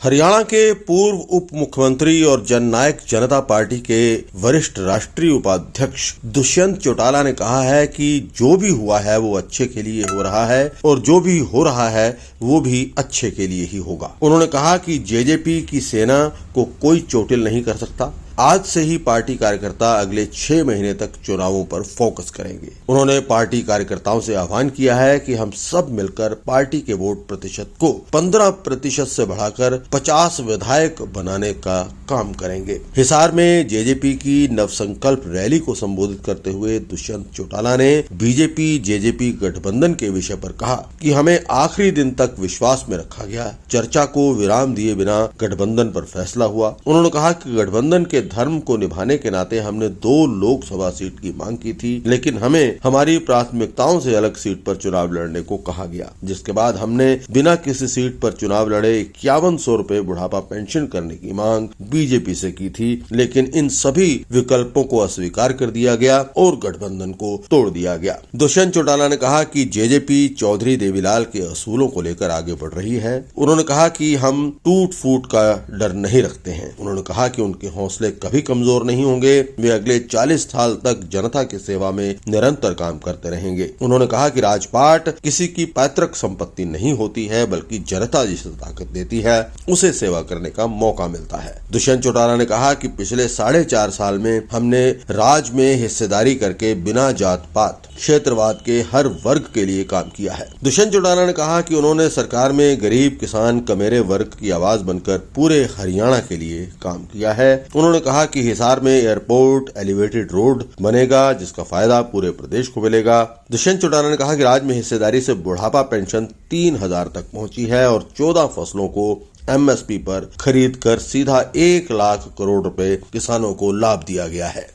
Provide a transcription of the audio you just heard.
हरियाणा के पूर्व उप मुख्यमंत्री और जननायक जनता पार्टी के वरिष्ठ राष्ट्रीय उपाध्यक्ष दुष्यंत चौटाला ने कहा है कि जो भी हुआ है वो अच्छे के लिए हो रहा है और जो भी हो रहा है वो भी अच्छे के लिए ही होगा। उन्होंने कहा कि जेजेपी की सेना को कोई चोटिल नहीं कर सकता। आज से ही पार्टी कार्यकर्ता अगले 6 महीने तक चुनावों पर फोकस करेंगे। उन्होंने पार्टी कार्यकर्ताओं से आह्वान किया है कि हम सब मिलकर पार्टी के वोट प्रतिशत को 15% से बढ़ाकर 50 विधायक बनाने का काम करेंगे। हिसार में जेजेपी की नवसंकल्प रैली को संबोधित करते हुए दुष्यंत चौटाला ने बीजेपी जेजेपी गठबंधन के विषय पर कहा कि हमें आखिरी दिन तक विश्वास में रखा गया। चर्चा को विराम दिए बिना गठबंधन पर फैसला हुआ। उन्होंने कहा कि गठबंधन के धर्म को निभाने के नाते हमने 2 लोकसभा सीट की मांग की थी, लेकिन हमें हमारी प्राथमिकताओं से अलग सीट पर चुनाव लड़ने को कहा गया, जिसके बाद हमने बिना किसी सीट पर चुनाव लड़े 5100 रुपए बुढ़ापा पेंशन करने की मांग बीजेपी से की थी, लेकिन इन सभी विकल्पों को अस्वीकार कर दिया गया और गठबंधन को तोड़ दिया गया। दुष्यंत चौटाला ने कहा कि जेजेपी चौधरी देवीलाल के असूलों को लेकर आगे बढ़ रही है। उन्होंने कहा कि हम टूट फूट का डर नहीं रखते हैं। उन्होंने कहा कि उनके हौसले कभी कमजोर नहीं होंगे। वे अगले 40 साल तक जनता की सेवा में निरंतर काम करते रहेंगे। उन्होंने कहा कि राजपाट किसी की पैतृक संपत्ति नहीं होती है, बल्कि जनता जिसे ताकत देती है उसे सेवा करने का मौका मिलता है। दुष्यंत चौटाला ने कहा कि पिछले 4.5 साल में हमने राज में हिस्सेदारी करके बिना जात पात क्षेत्रवाद के हर वर्ग के लिए काम किया है। दुष्यंत चौटाला ने कहा कि उन्होंने सरकार में गरीब किसान कमेरे वर्ग की आवाज बनकर पूरे हरियाणा के लिए काम किया है। उन्होंने कहा कि हिसार में एयरपोर्ट एलिवेटेड रोड बनेगा, जिसका फायदा पूरे प्रदेश को मिलेगा। दुष्यंत चौटाला ने कहा कि राज्य में हिस्सेदारी से बुढ़ापा पेंशन 3000 तक पहुंची है और 14 फसलों को एमएसपी पर खरीद कर सीधा 1 लाख करोड़ रुपए किसानों को लाभ दिया गया है।